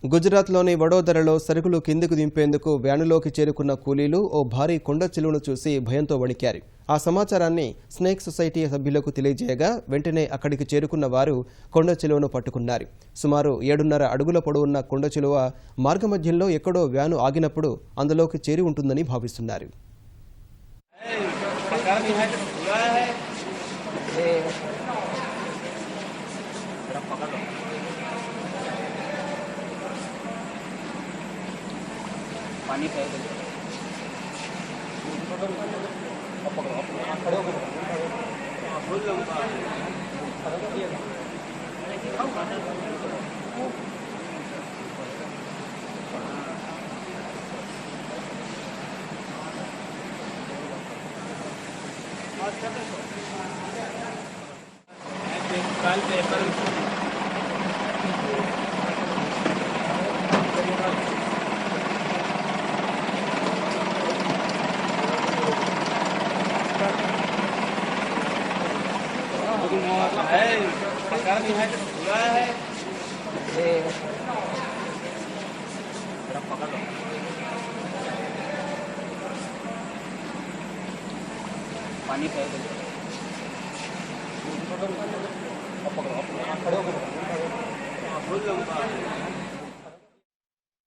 గుజరాత్లోని వడోదరలో సరుకులు కిందకు దింపేందుకు వ్యానులోకి చేరుకున్న కూలీలు ఓ భారీ కొండ చిలువను చూసి భయంతో వణికారు. ఆ సమాచారాన్ని స్నేక్ సొసైటీ సభ్యులకు తెలియజేయగా వెంటనే అక్కడికి చేరుకున్న వారు కొండ చిలువను పట్టుకున్నారు. సుమారు 7.5 అడుగుల పొడవున్న కొండ చిలువ మార్గమధ్యంలో ఎక్కడో వ్యాను ఆగినప్పుడు అందులోకి చేరి ఉంటుందని భావిస్తున్నారు. पानी है पानी है